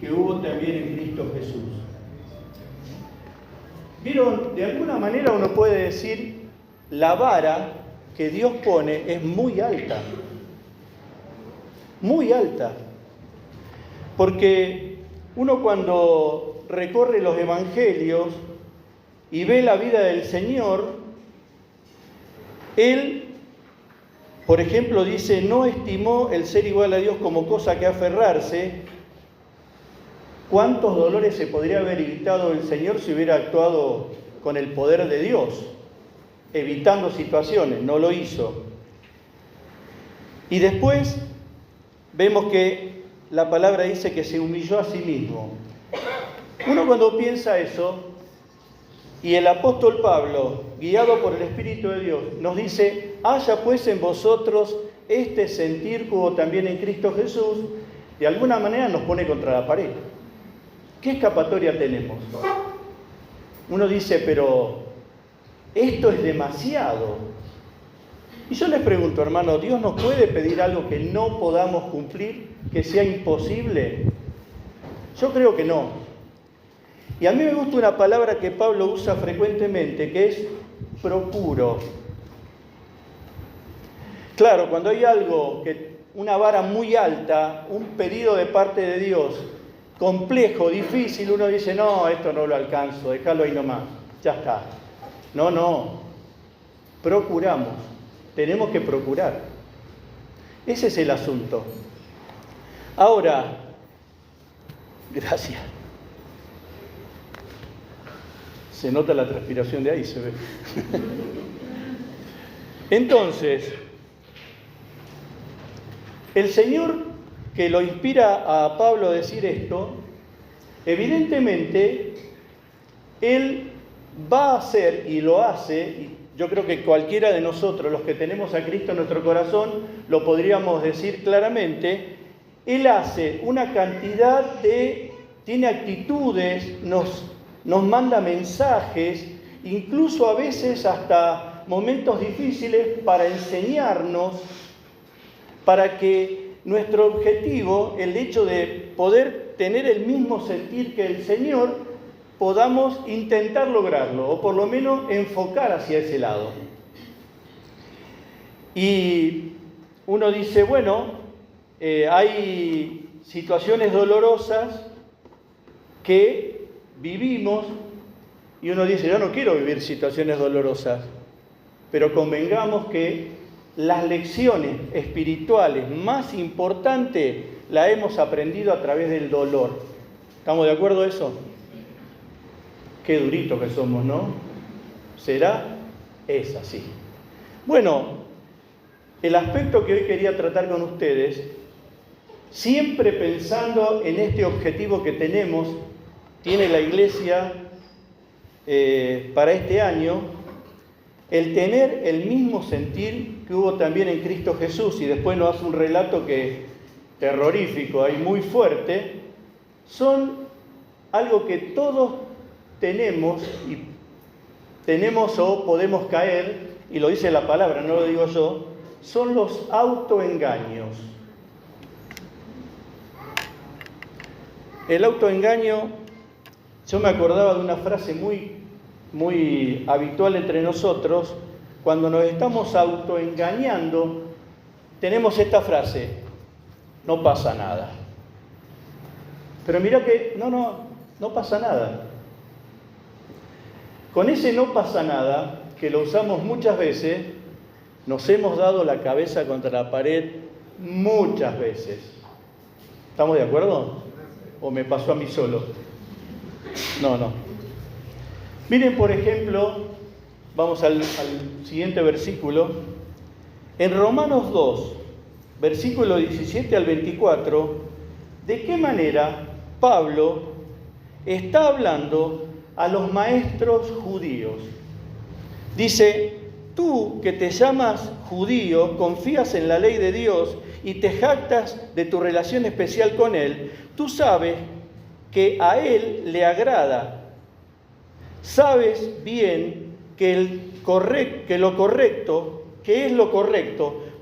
que hubo también en Cristo Jesús. ¿Vieron? De alguna manera uno puede decir, la vara que Dios pone es muy alta. Muy alta. Porque uno cuando recorre los evangelios y ve la vida del Señor, Él, por ejemplo, dice, no estimó el ser igual a Dios como cosa que aferrarse. ¿Cuántos dolores se podría haber evitado el Señor si hubiera actuado con el poder de Dios, evitando situaciones? No lo hizo. Y después vemos que la palabra dice que se humilló a sí mismo. Uno cuando piensa eso, y el apóstol Pablo, guiado por el Espíritu de Dios, nos dice, haya pues en vosotros este sentir que hubo también en Cristo Jesús, de alguna manera nos pone contra la pared. ¿Qué escapatoria tenemos? Uno dice, pero esto es demasiado. Y yo les pregunto, hermano, ¿Dios nos puede pedir algo que no podamos cumplir, que sea imposible? Yo creo que no. Y a mí me gusta una palabra que Pablo usa frecuentemente, que es procuro. Claro, cuando hay algo, una vara muy alta, un pedido de parte de Dios, complejo, difícil, uno dice, no, esto no lo alcanzo, déjalo ahí nomás, ya está. No, procuramos, tenemos que procurar. Ese es el asunto. Ahora, gracias. Se nota la transpiración de ahí, se ve. Entonces, el Señor que lo inspira a Pablo a decir esto, evidentemente, Él va a hacer y lo hace, y yo creo que cualquiera de nosotros, los que tenemos a Cristo en nuestro corazón, lo podríamos decir claramente, Él hace una cantidad tiene actitudes, nos manda mensajes, incluso a veces hasta momentos difíciles para enseñarnos, para que nuestro objetivo, el hecho de poder tener el mismo sentir que el Señor, podamos intentar lograrlo, o por lo menos enfocar hacia ese lado. Y uno dice, bueno, hay situaciones dolorosas que vivimos, y uno dice, yo no quiero vivir situaciones dolorosas, pero convengamos que las lecciones espirituales más importantes las hemos aprendido a través del dolor. ¿Estamos de acuerdo en eso? Qué duritos que somos, ¿no? ¿Será? Es así. Bueno, el aspecto que hoy quería tratar con ustedes, siempre pensando en este objetivo que tiene la Iglesia para este año, el tener el mismo sentir que hubo también en Cristo Jesús, y después nos hace un relato que es terrorífico, ahí muy fuerte, son algo que todos tenemos o podemos caer, y lo dice la palabra, no lo digo yo, son los autoengaños. El autoengaño, yo me acordaba de una frase muy habitual entre nosotros. Cuando nos estamos autoengañando, tenemos esta frase, no pasa nada. Pero mira que no pasa nada. Con ese no pasa nada, que lo usamos muchas veces, nos hemos dado la cabeza contra la pared muchas veces. ¿Estamos de acuerdo? ¿O me pasó a mí solo? No. Miren, por ejemplo, vamos al siguiente versículo. En Romanos 2, versículo 17 al 24, ¿de qué manera Pablo está hablando a los maestros judíos? Dice, tú que te llamas judío, confías en la ley de Dios y te jactas de tu relación especial con Él, tú sabes que a Él le agrada. Sabes bien que es lo correcto,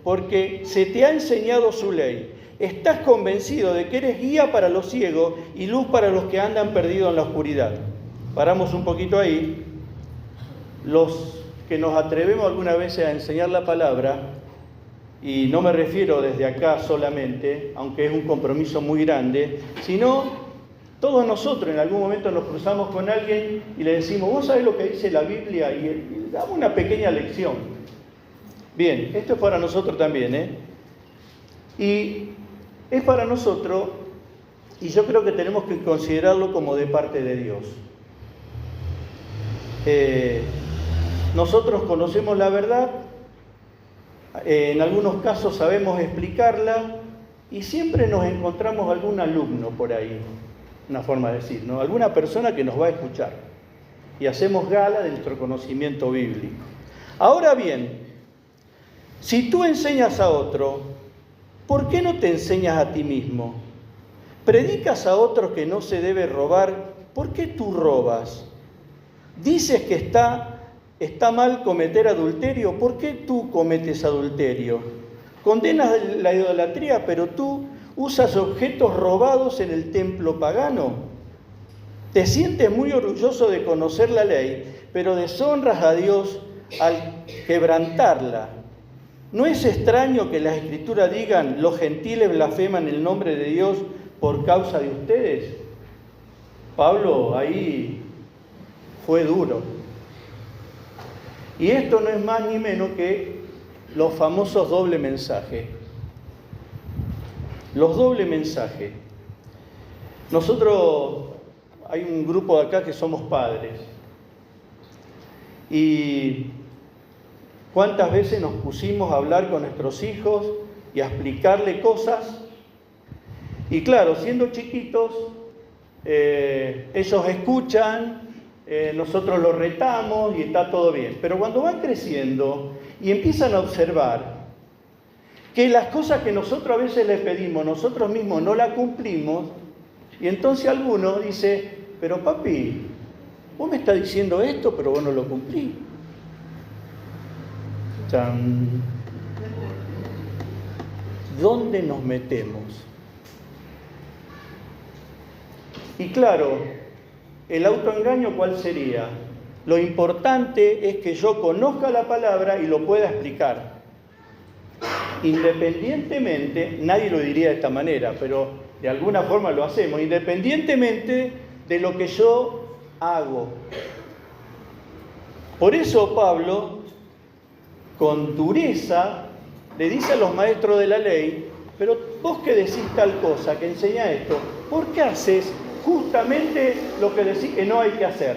porque se te ha enseñado su ley. estás convencido de que eres guía para los ciegos y luz para los que andan perdidos en la oscuridad. Paramos un poquito ahí. Los que nos atrevemos alguna vez a enseñar la palabra, y no me refiero desde acá solamente, aunque es un compromiso muy grande, sino todos nosotros en algún momento nos cruzamos con alguien y le decimos, ¿vos sabés lo que dice la Biblia? Y damos una pequeña lección. Bien, esto es para nosotros también, ¿eh? Y es para nosotros, y yo creo que tenemos que considerarlo como de parte de Dios. Nosotros conocemos la verdad, en algunos casos sabemos explicarla y siempre nos encontramos algún alumno por ahí, una forma de decir, ¿no? Alguna persona que nos va a escuchar y hacemos gala de nuestro conocimiento bíblico. Ahora bien, si tú enseñas a otro, ¿por qué no te enseñas a ti mismo? ¿Predicas a otros que no se debe robar? ¿Por qué tú robas? ¿Dices que está mal cometer adulterio? ¿Por qué tú cometes adulterio? Condenas la idolatría, pero tú usas objetos robados en el templo pagano. Te sientes muy orgulloso de conocer la ley, pero deshonras a Dios al quebrantarla. ¿No es extraño que las Escrituras digan, los gentiles blasfeman el nombre de Dios por causa de ustedes? Pablo ahí fue duro. Y esto no es más ni menos que los famosos doble mensaje. Los doble mensajes. Nosotros, hay un grupo de acá que somos padres. Y ¿cuántas veces nos pusimos a hablar con nuestros hijos y a explicarle cosas? Y claro, siendo chiquitos, ellos escuchan, nosotros los retamos y está todo bien. Pero cuando van creciendo y empiezan a observar que las cosas que nosotros a veces les pedimos, nosotros mismos no las cumplimos, y entonces alguno dice, pero papi, vos me estás diciendo esto, pero vos no lo cumplís. ¿Dónde nos metemos? Y claro, el autoengaño, ¿cuál sería? Lo importante es que yo conozca la palabra y lo pueda explicar. Independientemente, nadie lo diría de esta manera, pero de alguna forma lo hacemos, independientemente de lo que yo hago. Por eso Pablo, con dureza, le dice a los maestros de la ley, pero vos que decís tal cosa, que enseña esto, ¿por qué haces justamente lo que decís que no hay que hacer?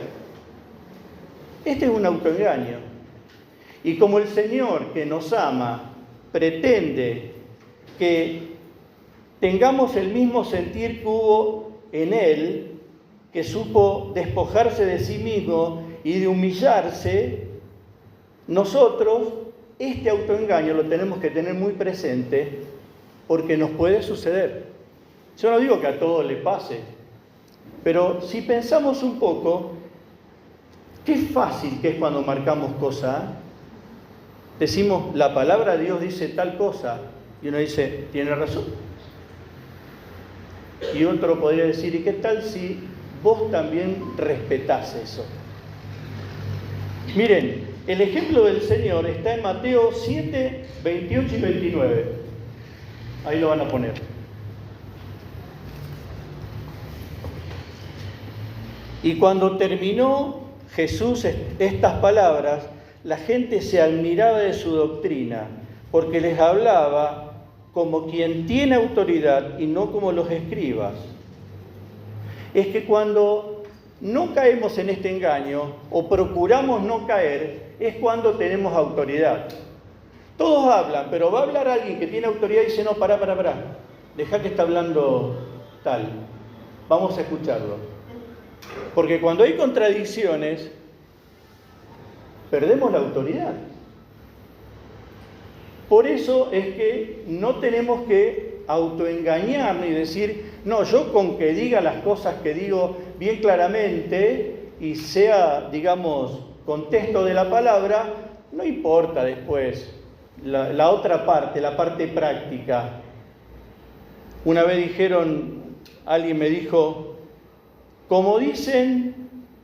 Este es un autoengaño. Y como el Señor que nos ama pretende que tengamos el mismo sentir que hubo en Él, que supo despojarse de sí mismo y de humillarse, nosotros este autoengaño lo tenemos que tener muy presente porque nos puede suceder. Yo no digo que a todos le pase, pero si pensamos un poco, qué fácil que es cuando marcamos cosas. Decimos, la palabra de Dios dice tal cosa, y uno dice, tiene razón. Y otro podría decir, ¿y qué tal si vos también respetás eso? Miren, el ejemplo del Señor está en Mateo 7, 28 y 29. Ahí lo van a poner. Y cuando terminó Jesús estas palabras, la gente se admiraba de su doctrina, porque les hablaba como quien tiene autoridad y no como los escribas. Es que cuando no caemos en este engaño, o procuramos no caer, es cuando tenemos autoridad. Todos hablan, pero va a hablar alguien que tiene autoridad y dice, no, pará, deja que está hablando tal, vamos a escucharlo. Porque cuando hay contradicciones, perdemos la autoridad. Por eso es que no tenemos que autoengañarnos y decir, no, yo con que diga las cosas que digo bien claramente y sea, digamos, contexto de la palabra, no importa después la otra parte, la parte práctica. Una vez alguien me dijo, como dicen,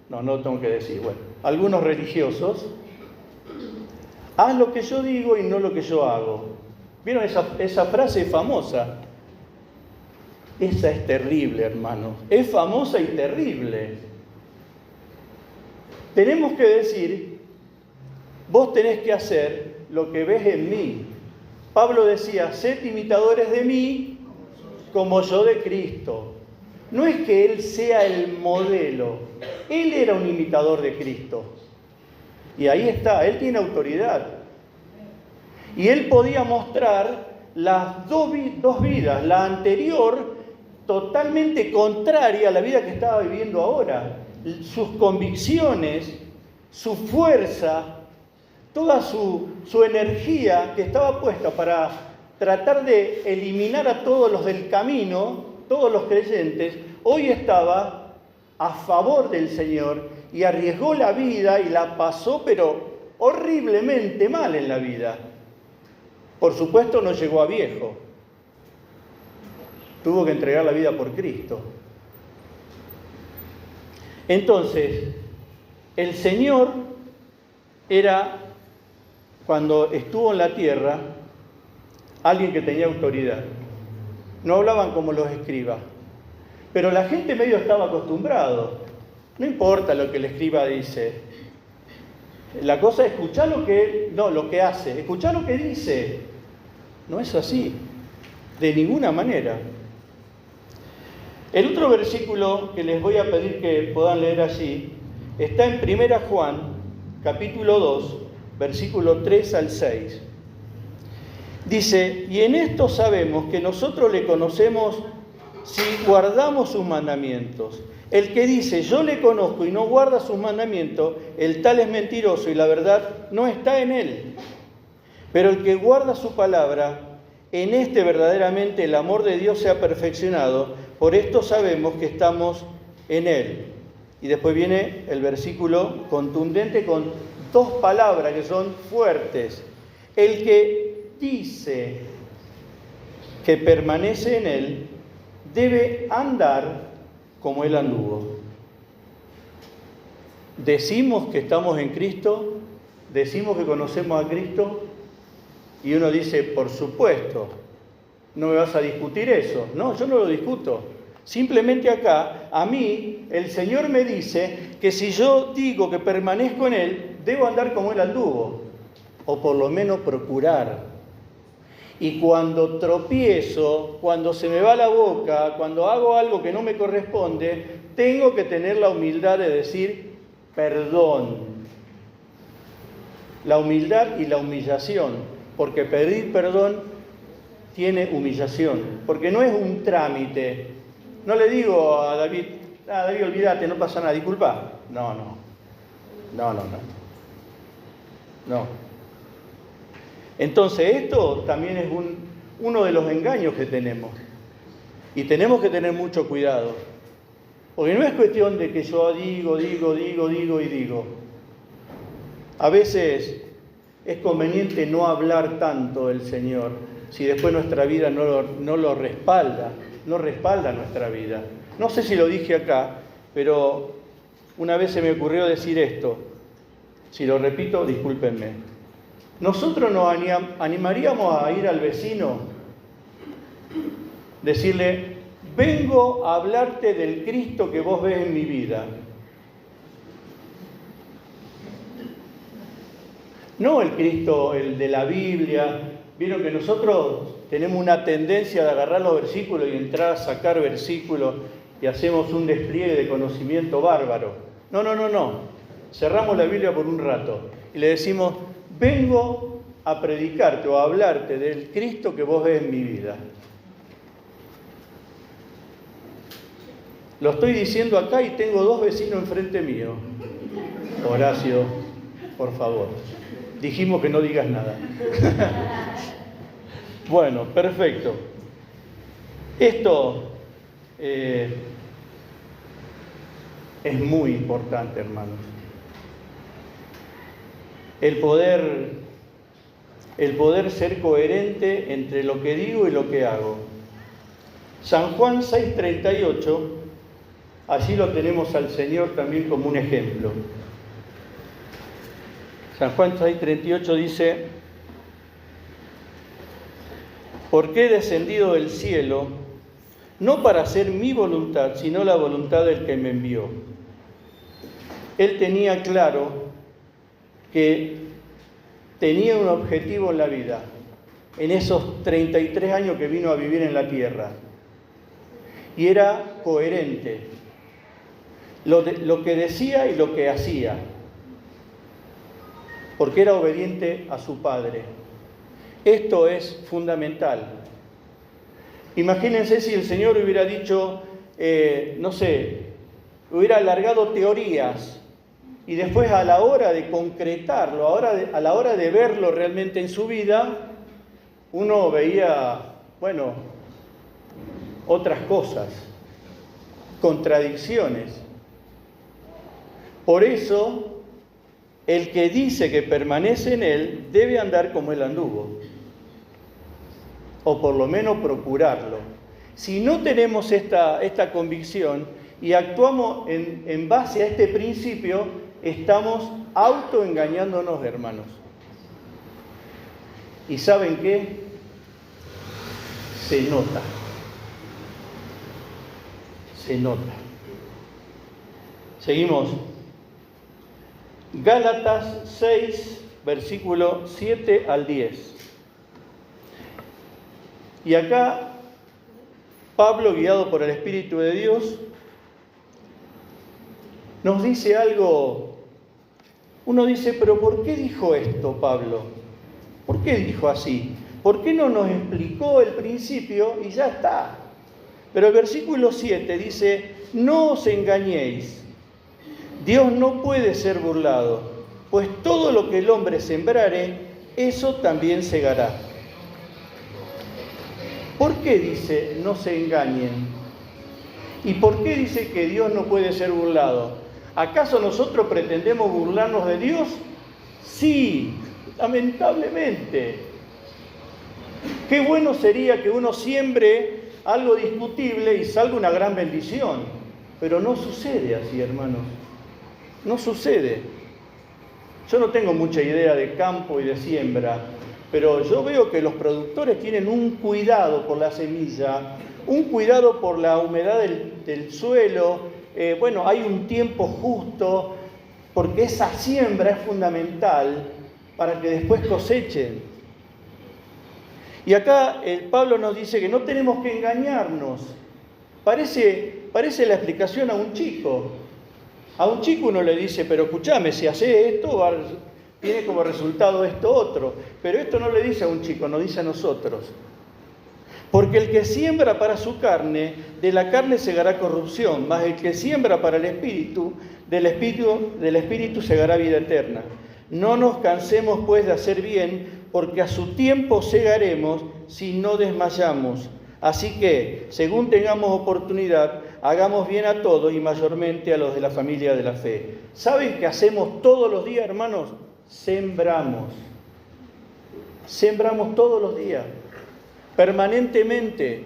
no tengo que decir, bueno, algunos religiosos, haz lo que yo digo y no lo que yo hago. ¿Vieron esa frase famosa? Esa es terrible, hermanos. Es famosa y terrible. Tenemos que decir, vos tenés que hacer lo que ves en mí. Pablo decía, sed imitadores de mí como yo de Cristo. No es que él sea el modelo, él era un imitador de Cristo. Y ahí está, él tiene autoridad. Y él podía mostrar las dos vidas, la anterior totalmente contraria a la vida que estaba viviendo ahora. Sus convicciones, su fuerza, toda su energía que estaba puesta para tratar de eliminar a todos los del camino, todos los creyentes, hoy estaba a favor del Señor y arriesgó la vida y la pasó, pero horriblemente mal en la vida. Por supuesto no llegó a viejo. Tuvo que entregar la vida por Cristo. Entonces, el Señor era, cuando estuvo en la tierra, alguien que tenía autoridad. No hablaban como los escribas. Pero la gente medio estaba acostumbrado. No importa lo que el escriba dice. La cosa es escuchar lo que hace. Escuchar lo que dice. No es así. De ninguna manera. El otro versículo que les voy a pedir que puedan leer allí está en 1 Juan, capítulo 2, versículo 3 al 6. Dice, y en esto sabemos que nosotros le conocemos si guardamos sus mandamientos. El que dice, yo le conozco y no guarda sus mandamientos, el tal es mentiroso y la verdad no está en él. Pero el que guarda su palabra, en este verdaderamente el amor de Dios se ha perfeccionado, por esto sabemos que estamos en él. Y después viene el versículo contundente con dos palabras que son fuertes. El que dice que permanece en él, debe andar como él anduvo. Decimos que estamos en Cristo, decimos que conocemos a Cristo, y uno dice, por supuesto, no me vas a discutir eso. No, yo no lo discuto. Simplemente acá, a mí, el Señor me dice que si yo digo que permanezco en Él, debo andar como Él anduvo, o por lo menos procurar. Y cuando tropiezo, cuando se me va la boca, cuando hago algo que no me corresponde, tengo que tener la humildad de decir perdón. La humildad y la humillación. Porque pedir perdón tiene humillación, porque no es un trámite. No le digo a David, olvídate, no pasa nada, disculpa. No. Entonces esto también es uno de los engaños que tenemos. Y tenemos que tener mucho cuidado. Porque no es cuestión de que yo digo y digo. A veces es conveniente no hablar tanto del Señor si después nuestra vida no lo respalda, no respalda nuestra vida. No sé si lo dije acá, pero una vez se me ocurrió decir esto. Si lo repito, discúlpenme. Nosotros nos animaríamos a ir al vecino, decirle, vengo a hablarte del Cristo que vos ves en mi vida. No el Cristo, el de la Biblia. Vieron que nosotros tenemos una tendencia de agarrar los versículos y entrar a sacar versículos y hacemos un despliegue de conocimiento bárbaro. No. Cerramos la Biblia por un rato y le decimos, vengo a predicarte o a hablarte del Cristo que vos ves en mi vida. Lo estoy diciendo acá y tengo dos vecinos enfrente mío. Horacio, por favor. Dijimos que no digas nada. Bueno, perfecto. Esto es muy importante, hermanos. El poder ser coherente entre lo que digo y lo que hago. San Juan 6:38, allí lo tenemos al Señor también como un ejemplo. San Juan 6:38 dice: porque he descendido del cielo, no para hacer mi voluntad, sino la voluntad del que me envió. Él tenía claro que tenía un objetivo en la vida, en esos 33 años que vino a vivir en la tierra. Y era coherente lo que decía y lo que hacía, porque era obediente a su Padre. Esto es fundamental. Imagínense si el Señor hubiera dicho, hubiera alargado teorías y después a la hora de concretarlo, a la hora de verlo realmente en su vida, uno veía, otras cosas, contradicciones. Por eso, el que dice que permanece en Él debe andar como Él anduvo, o por lo menos procurarlo. Si no tenemos esta convicción y actuamos en base a este principio, estamos autoengañándonos, hermanos. ¿Y saben qué? Se nota. Se nota. Seguimos. Gálatas 6, versículo 7 al 10. Y acá Pablo, guiado por el Espíritu de Dios, nos dice algo. Uno dice, pero ¿por qué dijo esto Pablo? ¿Por qué dijo así? ¿Por qué no nos explicó el principio y ya está? Pero el versículo 7 dice, no os engañéis, Dios no puede ser burlado, pues todo lo que el hombre sembrare, eso también segará. ¿Por qué dice no se engañen? ¿Y por qué dice que Dios no puede ser burlado? ¿Acaso nosotros pretendemos burlarnos de Dios? Sí, lamentablemente. Qué bueno sería que uno siembre algo discutible y salga una gran bendición. Pero no sucede así, hermanos. No sucede. Yo no tengo mucha idea de campo y de siembra, pero yo veo que los productores tienen un cuidado por la semilla, un cuidado por la humedad del suelo. Hay un tiempo justo, porque esa siembra es fundamental para que después cosechen. Y acá Pablo nos dice que no tenemos que engañarnos. Parece la explicación a un chico. A un chico uno le dice, pero escúchame, si haces esto, tiene como resultado esto otro. Pero esto no le dice a un chico, nos dice a nosotros. Porque el que siembra para su carne, de la carne segará corrupción, mas el que siembra para el Espíritu, del Espíritu segará vida eterna. No nos cansemos pues de hacer bien, porque a su tiempo segaremos si no desmayamos. Así que, según tengamos oportunidad, hagamos bien a todos y mayormente a los de la familia de la fe. ¿Saben qué hacemos todos los días, hermanos? Sembramos. Sembramos todos los días, permanentemente.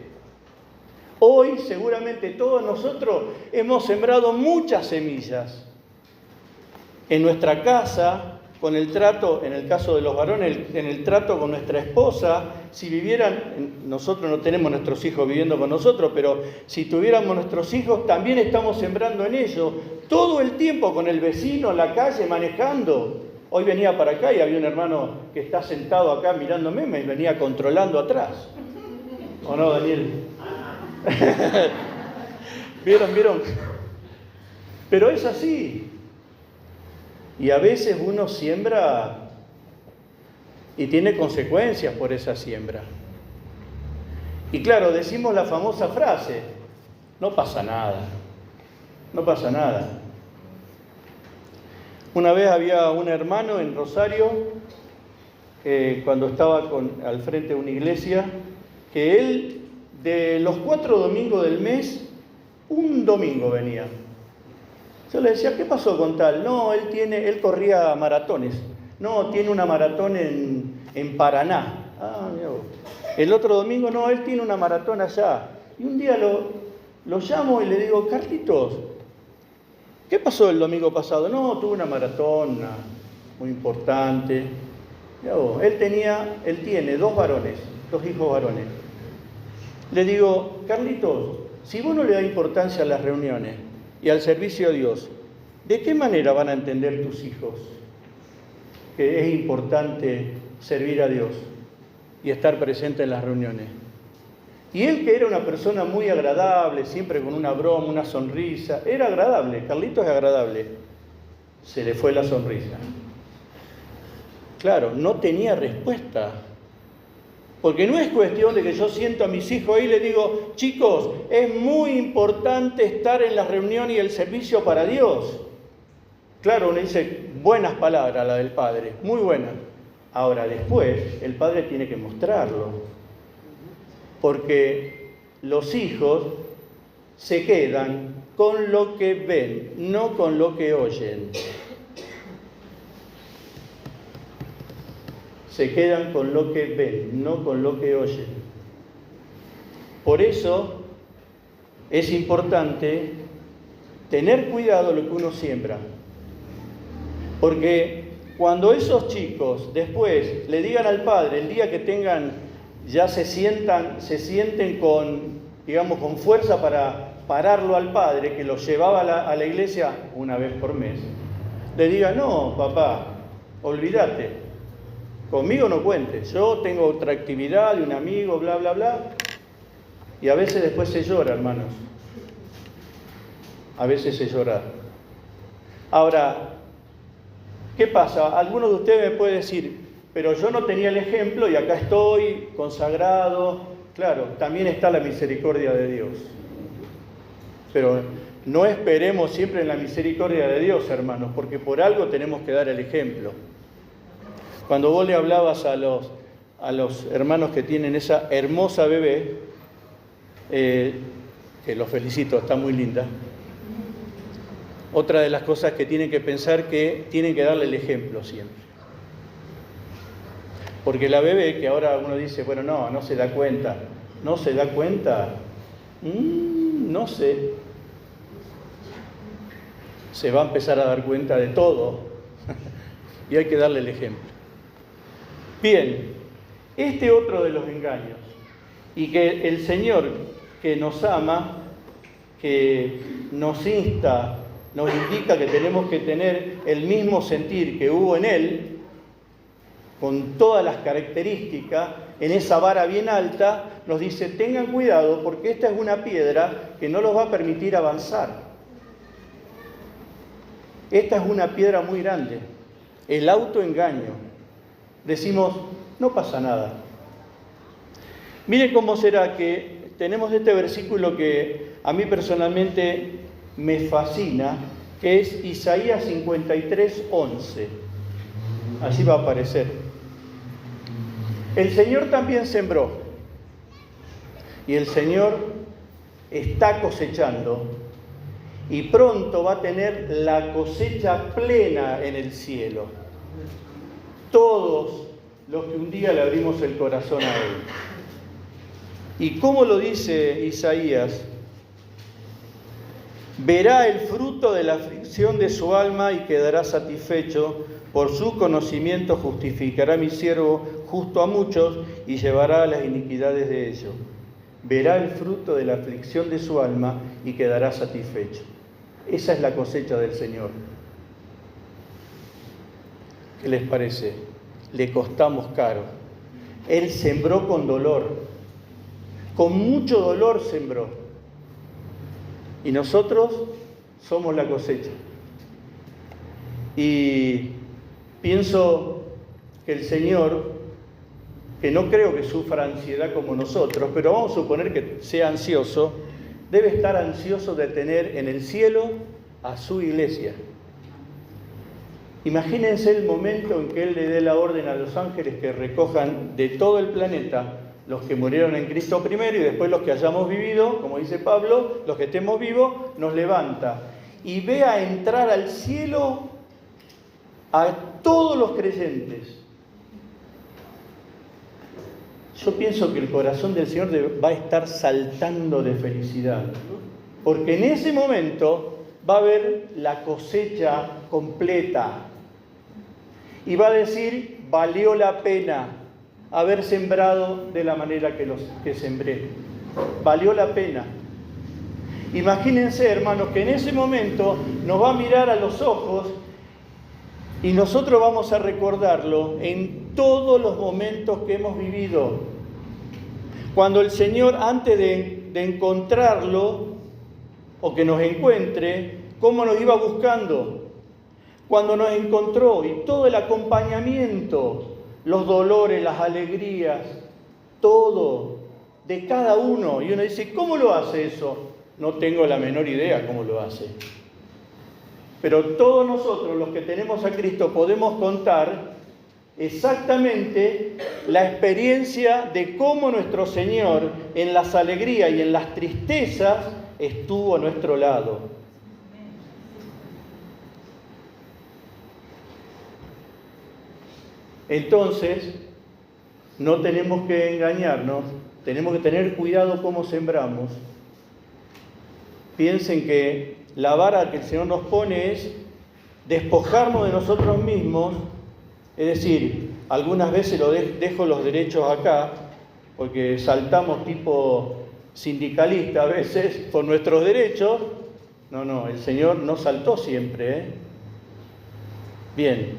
Hoy seguramente todos nosotros hemos sembrado muchas semillas. En nuestra casa, con el trato, en el caso de los varones, en el trato con nuestra esposa, si vivieran, nosotros no tenemos nuestros hijos viviendo con nosotros, pero si tuviéramos nuestros hijos, también estamos sembrando en ellos, todo el tiempo con el vecino en la calle, manejando. Hoy venía para acá y había un hermano que está sentado acá mirándome, me venía controlando atrás. ¿O no, Daniel? ¿Vieron? Pero es así. Y a veces uno siembra y tiene consecuencias por esa siembra. Y claro, decimos la famosa frase, no pasa nada, no pasa nada. Una vez había un hermano en Rosario, cuando estaba al frente de una iglesia, que él, de los 4 domingos del mes, un domingo venía. Yo le decía, ¿qué pasó con tal? No, él corría maratones. No, tiene una maratón en Paraná. Ah, mira vos. El otro domingo, no, él tiene una maratón allá. Y un día lo llamo y le digo, Carlitos, ¿qué pasó el domingo pasado? No, tuve una maratón muy importante. Él tiene 2 varones, 2 hijos varones. Le digo, Carlitos, si vos no le das importancia a las reuniones y al servicio a Dios, ¿de qué manera van a entender tus hijos que es importante servir a Dios y estar presente en las reuniones? Y él, que era una persona muy agradable, siempre con una broma, una sonrisa, era agradable, Carlitos es agradable, se le fue la sonrisa. Claro, no tenía respuesta. Porque no es cuestión de que yo siento a mis hijos ahí y les digo, chicos, es muy importante estar en la reunión y el servicio para Dios. Claro, uno dice buenas palabras, la del padre, muy buenas. Ahora, después, el padre tiene que mostrarlo. Porque los hijos se quedan con lo que ven, no con lo que oyen. Se quedan con lo que ven, no con lo que oyen. Por eso es importante tener cuidado de lo que uno siembra. Porque cuando esos chicos después le digan al padre, el día que tengan, ya se sienten con, digamos, con fuerza para pararlo al padre, que lo llevaba a la iglesia una vez por mes, le diga, no, papá, olvídate, conmigo no cuentes, yo tengo otra actividad de un amigo, bla, bla, bla. Y a veces después se llora, hermanos. A veces se llora. Ahora, ¿qué pasa? Algunos de ustedes me pueden decir, pero yo no tenía el ejemplo y acá estoy consagrado. Claro, también está la misericordia de Dios. Pero no esperemos siempre en la misericordia de Dios, hermanos, porque por algo tenemos que dar el ejemplo. Cuando vos le hablabas a los hermanos que tienen esa hermosa bebé, que los felicito, está muy linda, otra de las cosas que tienen que pensar que tienen que darle el ejemplo siempre. Porque la bebé, que ahora uno dice, bueno, no se da cuenta. ¿No se da cuenta? No sé. Se va a empezar a dar cuenta de todo. Y hay que darle el ejemplo. Bien, este otro de los engaños. Y que el Señor, que nos ama, que nos insta, nos indica que tenemos que tener el mismo sentir que hubo en Él, con todas las características, en esa vara bien alta, nos dice, tengan cuidado porque esta es una piedra que no los va a permitir avanzar. Esta es una piedra muy grande, el autoengaño. Decimos, no pasa nada. Miren cómo será que tenemos este versículo que a mí personalmente me fascina, que es Isaías 53:11. Allí va a aparecer. El Señor también sembró y el Señor está cosechando y pronto va a tener la cosecha plena en el cielo. Todos los que un día le abrimos el corazón a Él. ¿Y cómo lo dice Isaías? Verá el fruto de la aflicción de su alma y quedará satisfecho. Por su conocimiento justificará a mi siervo justo a muchos y llevará las iniquidades de ellos. Verá el fruto de la aflicción de su alma y quedará satisfecho. Esa es la cosecha del Señor. ¿Qué les parece? Le costamos caro. Él sembró con dolor. Con mucho dolor sembró. Y nosotros somos la cosecha. Y pienso que el Señor, que no creo que sufra ansiedad como nosotros, pero vamos a suponer que sea ansioso, debe estar ansioso de tener en el cielo a su iglesia. Imagínense el momento en que Él le dé la orden a los ángeles que recojan de todo el planeta los que murieron en Cristo primero y después los que hayamos vivido, como dice Pablo, los que estemos vivos, nos levanta y vea entrar al cielo a todos los creyentes. yo pienso que el corazón del Señor va a estar saltando de felicidad. Porque en ese momento va a haber la cosecha completa. Y va a decir, valió la pena haber sembrado de la manera que sembré. Valió la pena. Imagínense, hermanos, que en ese momento nos va a mirar a los ojos y nosotros vamos a recordarlo en todos los momentos que hemos vivido. Cuando el Señor, antes de encontrarlo o que nos encuentre, cómo nos iba buscando. Cuando nos encontró y todo el acompañamiento, los dolores, las alegrías, todo de cada uno. Y uno dice, ¿cómo lo hace eso? No tengo la menor idea cómo lo hace. Pero todos nosotros, los que tenemos a Cristo, podemos contar exactamente la experiencia de cómo nuestro Señor, en las alegrías y en las tristezas, estuvo a nuestro lado. Entonces, no tenemos que engañarnos, tenemos que tener cuidado cómo sembramos. Piensen que la vara que el Señor nos pone es despojarnos de nosotros mismos, es decir, algunas veces dejo los derechos acá, porque saltamos tipo sindicalista a veces por nuestros derechos. No, el Señor no saltó siempre, ¿eh? Bien,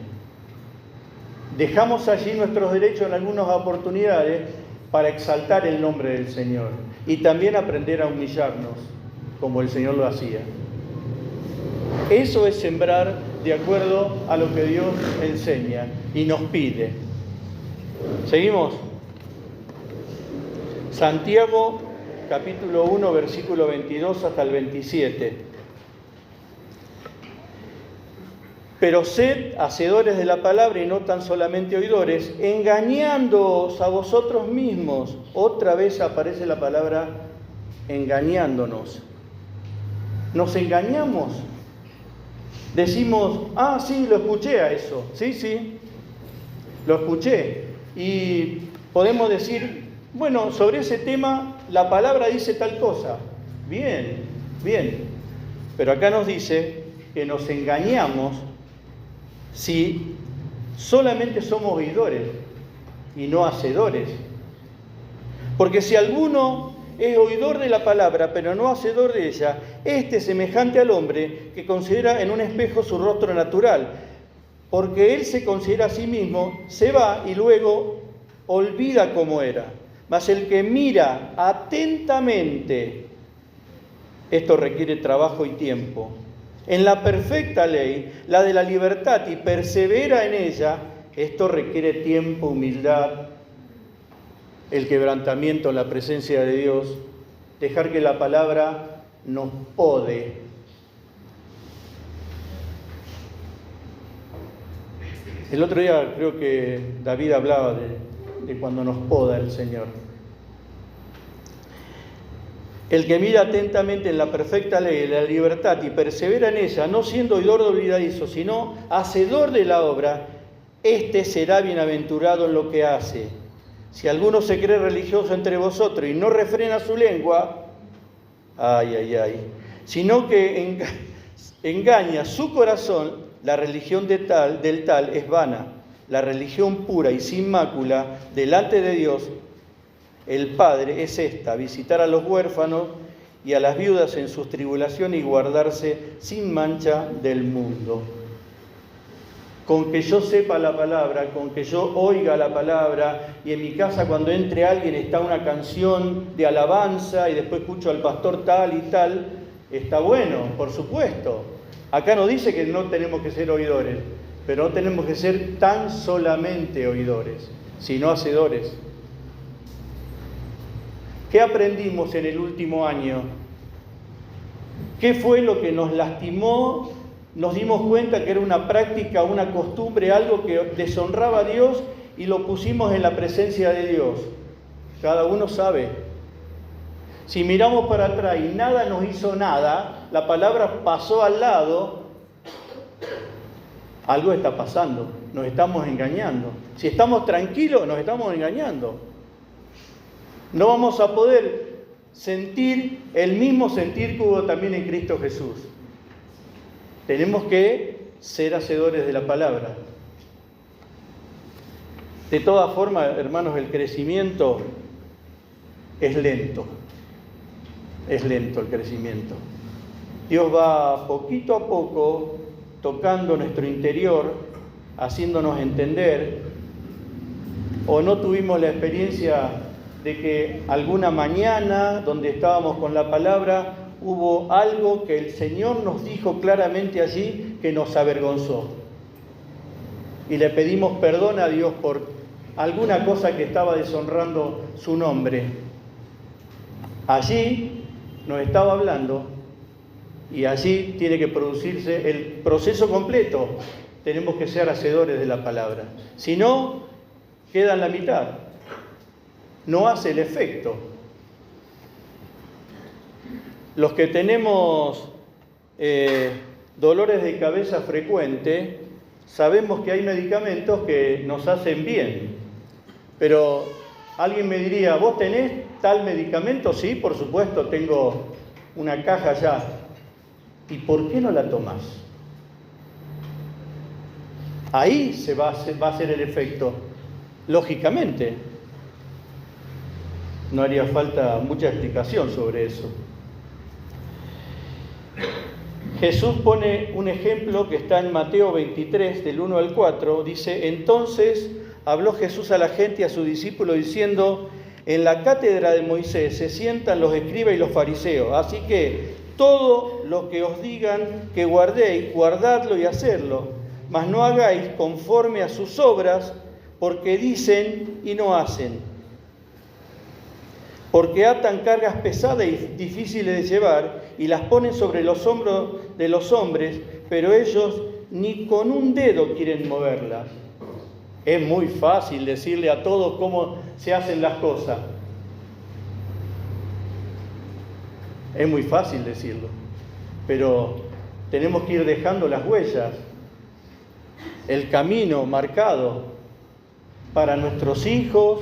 dejamos allí nuestros derechos en algunas oportunidades para exaltar el nombre del Señor y también aprender a humillarnos, como el Señor lo hacía. Eso es sembrar de acuerdo a lo que Dios enseña y nos pide. ¿Seguimos? Santiago, capítulo 1, versículo 22 hasta el 27. Pero sed hacedores de la palabra y no tan solamente oidores, engañándoos a vosotros mismos. Otra vez aparece la palabra engañándonos. Nos engañamos. Decimos, sí, lo escuché a eso. Sí, lo escuché. Y podemos decir, bueno, sobre ese tema la palabra dice tal cosa. Bien. Pero acá nos dice que nos engañamos si solamente somos oidores y no hacedores. Porque si alguno es oidor de la palabra, pero no hacedor de ella, este es semejante al hombre que considera en un espejo su rostro natural, porque él se considera a sí mismo, se va y luego olvida cómo era. Mas el que mira atentamente, esto requiere trabajo y tiempo, en la perfecta ley, la de la libertad, y persevera en ella, esto requiere tiempo, humildad, el quebrantamiento en la presencia de Dios, dejar que la palabra nos pode. El otro día creo que David hablaba de cuando nos poda el Señor. El que mira atentamente en la perfecta ley de la libertad y persevera en ella, no siendo oidor de olvidadizo, sino hacedor de la obra, éste será bienaventurado en lo que hace. Si alguno se cree religioso entre vosotros y no refrena su lengua, sino que engaña su corazón, la religión del tal es vana. La religión pura y sin mácula delante de Dios, el Padre, es esta: visitar a los huérfanos y a las viudas en sus tribulaciones y guardarse sin mancha del mundo. Con que yo sepa la palabra, con que yo oiga la palabra, y en mi casa cuando entre alguien está una canción de alabanza y después escucho al pastor tal y tal, está bueno, por supuesto. Acá no dice que no tenemos que ser oidores, pero no tenemos que ser tan solamente oidores, sino hacedores. ¿Qué aprendimos en el último año? ¿Qué fue lo que nos lastimó? Nos dimos cuenta que era una práctica, una costumbre, algo que deshonraba a Dios y lo pusimos en la presencia de Dios. Cada uno sabe. Si miramos para atrás y nada nos hizo nada, la palabra pasó al lado, algo está pasando, nos estamos engañando. Si estamos tranquilos, nos estamos engañando. No vamos a poder sentir el mismo sentir que hubo también en Cristo Jesús. Tenemos que ser hacedores de la palabra. De todas formas, hermanos, el crecimiento es lento. Es lento el crecimiento. Dios va poquito a poco tocando nuestro interior, haciéndonos entender. O no tuvimos la experiencia de que alguna mañana donde estábamos con la palabra hubo algo que el Señor nos dijo claramente allí que nos avergonzó. Y le pedimos perdón a Dios por alguna cosa que estaba deshonrando su nombre. Allí nos estaba hablando y allí tiene que producirse el proceso completo. Tenemos que ser hacedores de la palabra. Si no, queda en la mitad. No hace el efecto. Los que tenemos dolores de cabeza frecuente, sabemos que hay medicamentos que nos hacen bien. Pero alguien me diría, ¿vos tenés tal medicamento? Sí, por supuesto, tengo una caja ya. ¿Y por qué no la tomás? Ahí se va a hacer el efecto. Lógicamente. No haría falta mucha explicación sobre eso. Jesús pone un ejemplo que está en Mateo 23, del 1 al 4. Dice, entonces habló Jesús a la gente y a sus discípulos diciendo, en la cátedra de Moisés se sientan los escribas y los fariseos. Así que todo lo que os digan que guardéis, guardadlo y hacedlo. Mas no hagáis conforme a sus obras, porque dicen y no hacen. Porque atan cargas pesadas y difíciles de llevar y las ponen sobre los hombros de los hombres, pero ellos ni con un dedo quieren moverlas. Es muy fácil decirle a todos cómo se hacen las cosas. Es muy fácil decirlo, pero tenemos que ir dejando las huellas, el camino marcado para nuestros hijos,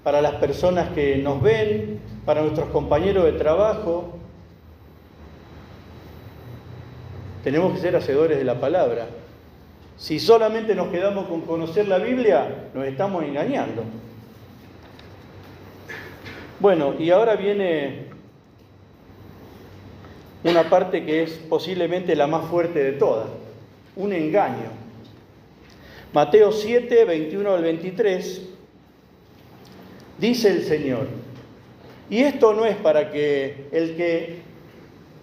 para las personas que nos ven, para nuestros compañeros de trabajo. Tenemos que ser hacedores de la palabra. Si solamente nos quedamos con conocer la Biblia, nos estamos engañando. Bueno, y ahora viene una parte que es posiblemente la más fuerte de todas, un engaño. Mateo 7, 21 al 23, dice el Señor, y esto no es para que el que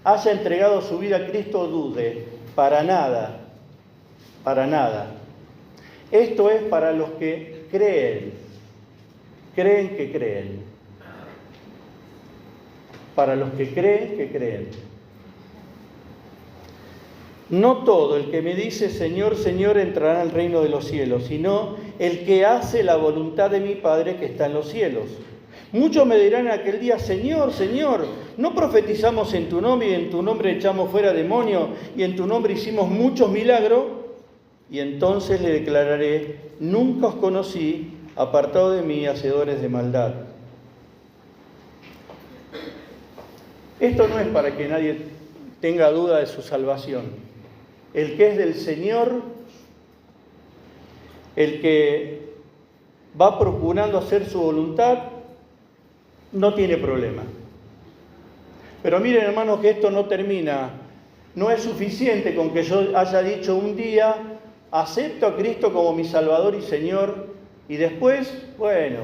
haya entregado su vida a Cristo dude, para nada, para nada. Esto es para los que creen que creen. Para los que creen que creen. No todo el que me dice Señor, Señor entrará en el reino de los cielos, sino el que hace la voluntad de mi Padre que está en los cielos. Muchos me dirán en aquel día, Señor, Señor, ¿no profetizamos en tu nombre y en tu nombre echamos fuera demonios y en tu nombre hicimos muchos milagros? Y entonces le declararé, nunca os conocí, apartado de mí, hacedores de maldad. Esto no es para que nadie tenga duda de su salvación. El que es del Señor, el que va procurando hacer su voluntad, no tiene problema. Pero miren, hermanos, que esto no termina. No es suficiente con que yo haya dicho un día, acepto a Cristo como mi Salvador y Señor, y después, bueno,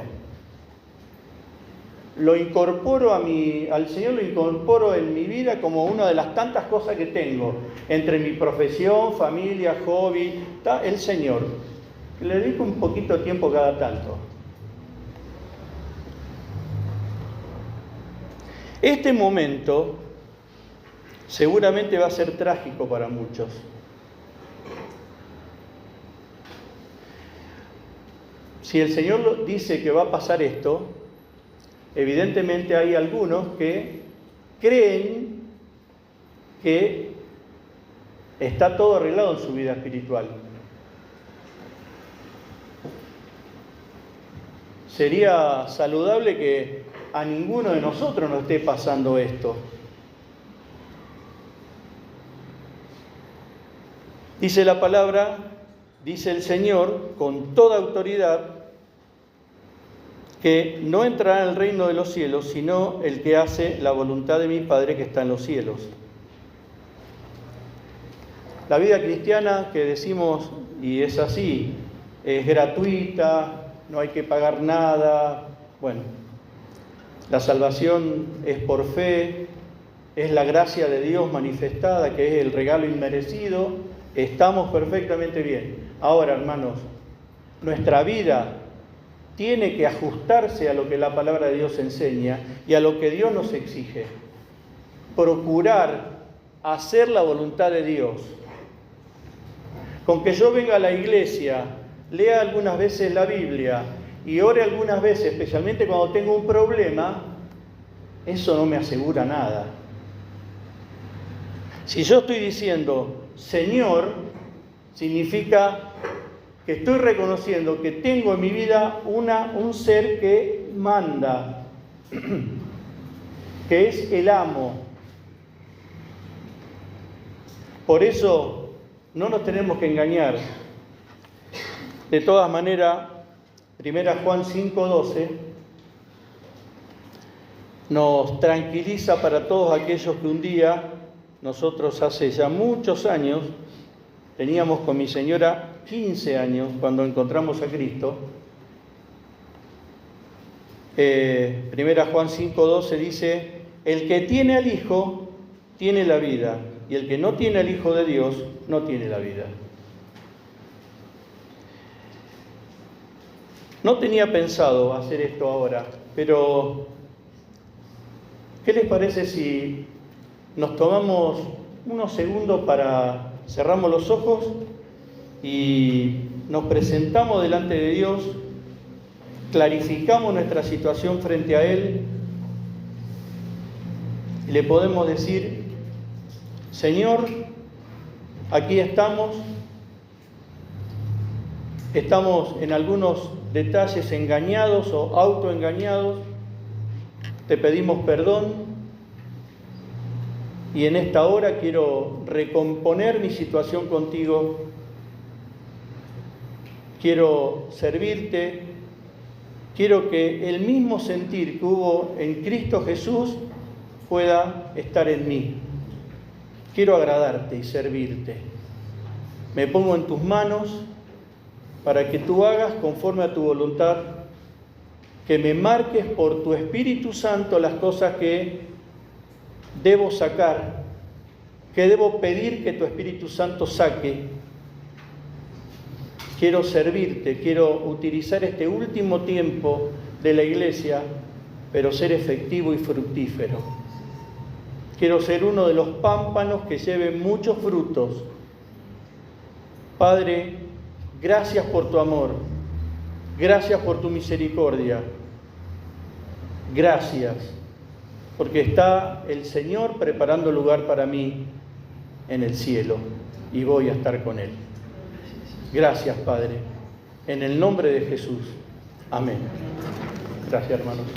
lo incorporo al Señor, lo incorporo en mi vida como una de las tantas cosas que tengo, entre mi profesión, familia, hobby, está el Señor. Le dedico un poquito de tiempo cada tanto. Este momento seguramente va a ser trágico para muchos. Si el Señor dice que va a pasar esto, evidentemente hay algunos que creen que está todo arreglado en su vida espiritual. Sería saludable que a ninguno de nosotros nos esté pasando esto. Dice la palabra, dice el Señor con toda autoridad, que no entrará en el reino de los cielos, sino el que hace la voluntad de mi Padre que está en los cielos. La vida cristiana que decimos, y es así, es gratuita, no hay que pagar nada. Bueno, la salvación es por fe, es la gracia de Dios manifestada, que es el regalo inmerecido. Estamos perfectamente bien. Ahora, hermanos, nuestra vida tiene que ajustarse a lo que la palabra de Dios enseña y a lo que Dios nos exige. Procurar hacer la voluntad de Dios. Con que yo venga a la iglesia, lea algunas veces la Biblia y ore algunas veces, especialmente cuando tengo un problema, eso no me asegura nada. Si yo estoy diciendo Señor, significa que estoy reconociendo que tengo en mi vida un ser que manda, que es el amo. Por eso no nos tenemos que engañar. De todas maneras, 1 Juan 5:12 nos tranquiliza para todos aquellos que un día, nosotros hace ya muchos años, teníamos con mi señora 15 años cuando encontramos a Cristo. 1 Juan 5:12 dice, el que tiene al Hijo tiene la vida, y el que no tiene al Hijo de Dios no tiene la vida. No tenía pensado hacer esto ahora, pero ¿qué les parece si nos tomamos unos segundos para cerramos los ojos y nos presentamos delante de Dios, clarificamos nuestra situación frente a Él y le podemos decir, Señor, aquí estamos en algunos detalles engañados o autoengañados, te pedimos perdón. Y en esta hora quiero recomponer mi situación contigo. Quiero servirte. Quiero que el mismo sentir que hubo en Cristo Jesús pueda estar en mí. Quiero agradarte y servirte. Me pongo en tus manos para que tú hagas conforme a tu voluntad, que me marques por tu Espíritu Santo las cosas que debo sacar, que debo pedir que tu Espíritu Santo saque. Quiero servirte, quiero utilizar este último tiempo de la iglesia, pero ser efectivo y fructífero. Quiero ser uno de los pámpanos que lleven muchos frutos. Padre, gracias por tu amor, gracias por tu misericordia, gracias. Porque está el Señor preparando lugar para mí en el cielo y voy a estar con Él. Gracias, Padre. En el nombre de Jesús. Amén. Gracias, hermanos.